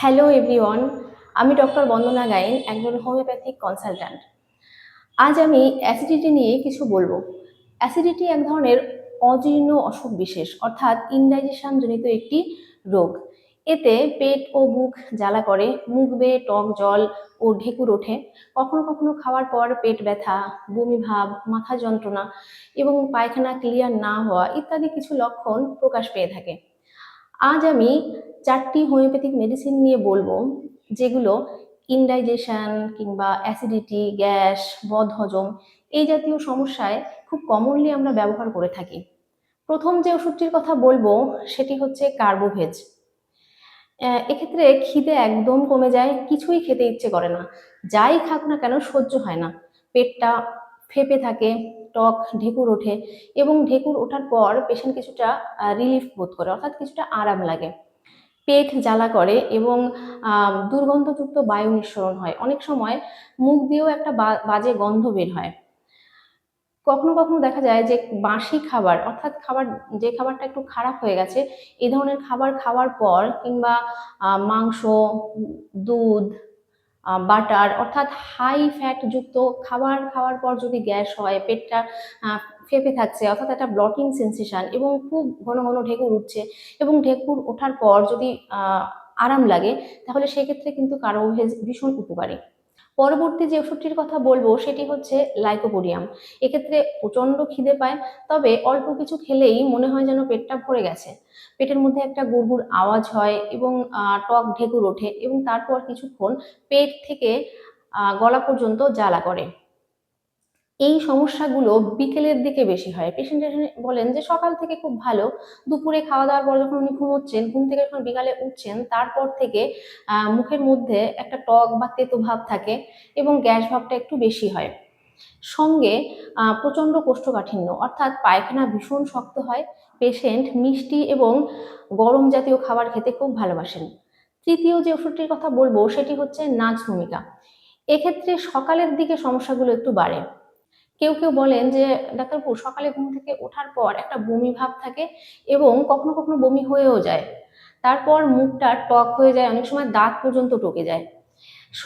Hello everyone, আমি doctor বন্দনা গায়েন, একজন homeopathic consultant. আজ আমি অ্যাসিডিটি নিয়ে কিছু বলবো। অ্যাসিডিটি এক ধরনের অজীর্ণ অসুখ বিশেষ, অর্থাৎ ইনডাইজেশন জনিত একটি রোগ। এতে পেট ও বুক জ্বালা করে, মুখ বেয়ে টক জল ও ঢেকুর ওঠে। কখনো কখনো খাওয়ার পর পেট ব্যথা, বমি ভাব, মাথা যন্ত্রণা এবং পায়খানা ক্লিয়ার না হওয়া ইত্যাদি কিছু লক্ষণ প্রকাশ পেয়ে থাকে। আজ আমি 4টি হোমিওপ্যাথিক মেডিসিন নিয়ে বলবো, যেগুলো ইনডাইজেশন কিংবা অ্যাসিডিটি, গ্যাস, বদহজম এই জাতীয় সমস্যায় খুব কমনলি আমরা ব্যবহার করে থাকি। প্রথম যে ওষুধটির কথা বলবো সেটি হচ্ছে কার্বোভেজ। এক্ষেত্রে খিদে একদম কমে যায়, কিছুই খেতে ইচ্ছে করে না, যাই খাক না কেন সহ্য হয় না, পেটটা ফেঁপে থাকে, টক ঢেকুর ওঠে এবং ঢেকুর ওঠার পর পেশেন্ট কিছুটা রিলিফ বোধ করে, অর্থাৎ কিছুটা আরাম লাগে। পেট জ্বালা করে এবং দুর্গন্ধযুক্ত বায়ু নিঃসরণ হয়, অনেক সময় মুখ দিয়েও একটা বাজে গন্ধ বের হয়। কখনো কখনো দেখা যায় যে বাসি খাবার, অর্থাৎ যে খাবারটা একটু খারাপ হয়ে গেছে, এই ধরনের খাবার খাওয়ার পর কিংবা মাংস, দুধ, বাটার অর্থাৎ হাই ফ্যাট যুক্ত খাবার খাওয়ার পর যদি গ্যাস হয়, পেটটা ফেঁপে থাকছে, অর্থাৎ একটা ব্লটিং সেন্সেশন এবং খুব ঘন ঘন ঢেকুর উঠছে এবং ঢেকুর ওঠার পর যদি আরাম লাগে, তাহলে সেক্ষেত্রে কিন্তু কার্বোভেজ ভীষণ উপকারী। পরবর্তী যে ওষুধটির কথা বলবো সেটি হচ্ছে লাইকোপোডিয়াম। এক্ষেত্রে প্রচন্ড খিদে পায়, তবে অল্প কিছু খেলেই মনে হয় যেন পেটটা ভরে গেছে, পেটের মধ্যে একটা গুড়গুড় আওয়াজ হয় এবং টক ঢেকুর ওঠে এবং তারপর কিছুক্ষণ পেট থেকে গলা পর্যন্ত জ্বালা করে। এই সমস্যাগুলো বিকেলের দিকে বেশি হয়। পেশেন্ট বলেন যে সকাল থেকে খুব ভালো, দুপুরে খাওয়া দাওয়ার পর যখন উনি ঘুমোচ্ছেন, ঘুম থেকে যখন বিকালে উঠছেন, তারপর থেকে মুখের মধ্যে একটা টক বা তেতো ভাব থাকে এবং গ্যাস ভাবটা একটু বেশি হয়। সঙ্গে প্রচন্ড কোষ্ঠকাঠিন্য, অর্থাৎ পায়খানা ভীষণ শক্ত হয়। পেশেন্ট মিষ্টি এবং গরম জাতীয় খাবার খেতে খুব ভালোবাসেন। তৃতীয় যে ওষুধটির কথা বলবো সেটি হচ্ছে নাচ ভূমিকা। এক্ষেত্রে সকালের দিকে সমস্যাগুলো একটু বাড়ে। কেউ কেউ বলেন যে ডাক্তারবাবু, সকালে ঘুম থেকে ওঠার পর একটা বমি ভাব থাকে এবং কখনো কখনো বমি হয়েও যায়, তারপর মুখটা টক হয়ে যায়, অনেক সময় দাঁত পর্যন্ত টকে যায়।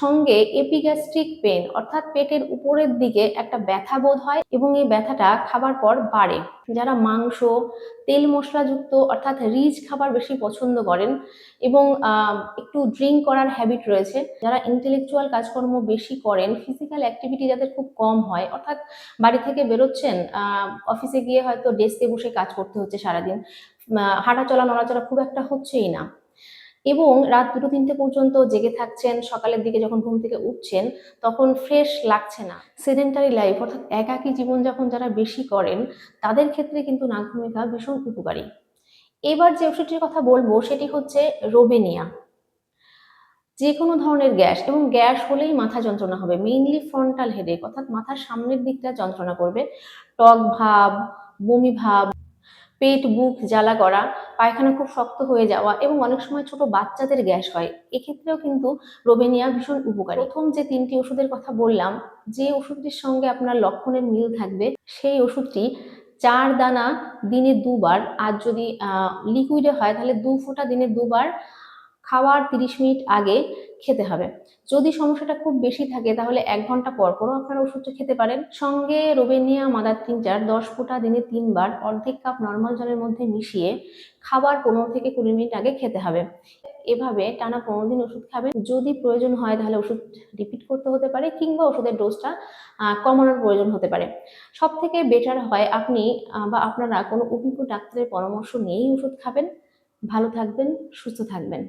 সঙ্গে এপিগ্যাস্ট্রিক পেন, অর্থাৎ পেটের উপরের দিকে একটা ব্যথা বোধ হয় এবং এই ব্যথাটা খাবার পর বাড়ে। যারা মাংস, তেল মশলাযুক্ত অর্থাৎ রিচ খাবার বেশি পছন্দ করেন এবং একটু ড্রিঙ্ক করার হ্যাবিট রয়েছে, যারা ইন্টেলেকচুয়াল কাজকর্ম বেশি করেন, ফিজিক্যাল অ্যাক্টিভিটি যাদের খুব কম হয়, অর্থাৎ বাড়ি থেকে বেরোচ্ছেন, অফিসে গিয়ে হয়তো ডেস্কে বসে কাজ করতে হচ্ছে সারাদিন, হাঁটা চলা নড়াচড়া খুব একটা হচ্ছেই না এবং রাত 2-3টে পর্যন্ত জেগে থাকছেন, সকালের দিকে যখন ঘুম থেকে উঠছেন তখন ফ্রেশ লাগছে না, সেডেন্টারি লাইফ অর্থাৎ একাকী জীবনযাপন যারা বেশি করেন, তাদের ক্ষেত্রে কিন্তু নাক ভূমিকা ভীষণ উপকারী। এবার যে ওষুধটির কথা বলবো সেটি হচ্ছে রোবেনিয়া। যে কোনো ধরনের গ্যাস, এবং গ্যাস হলেই মাথা যন্ত্রণা হবে, মেইনলি ফ্রন্টাল হেডেক, অর্থাৎ মাথার সামনের দিকটা যন্ত্রণা করবে, টক ভাব, বমি ভাব, পেট বুক জ্বালা করা, পায়খানা খুব শক্ত হয়ে যাওয়া এবং অনেক সময় ছোট বাচ্চাদের গ্যাস হয়। এক্ষেত্রেও কিন্তু রোবেনিয়া ভীষণ উপকারী। প্রথম যে 3টি ওষুধের কথা বললাম, যে ওষুধটির সঙ্গে আপনার লক্ষণের মিল থাকবে সেই ওষুধটি 4 দানা দিনে 2 বার, আর যদি লিকুইডে হয় তাহলে 2 ফোঁটা দিনে 2 বার খাওয়ার 30 মিনিট আগে খেতে হবে। যদি সমস্যাটা খুব বেশি থাকে তাহলে 1 ঘন্টা পর পরও আপনারা ওষুধটা খেতে পারেন। সঙ্গে রোবেনিয়া মাদার টিনচার 10 ফোঁটা দিনে 3 বার অর্ধেক কাপ নর্মাল জলের মধ্যে মিশিয়ে খাবার 15 থেকে 20 মিনিট আগে খেতে হবে। এভাবে টানা 15 দিন ওষুধ খাবেন। যদি প্রয়োজন হয় তাহলে ওষুধ রিপিট করতে হতে পারে কিংবা ওষুধের ডোজটা কমানোর প্রয়োজন হতে পারে। সব থেকে বেটার হয় আপনি বা আপনারা কোনো অভিজ্ঞ ডাক্তারের পরামর্শ নিয়েই ওষুধ খাবেন। ভালো থাকবেন, সুস্থ থাকবেন।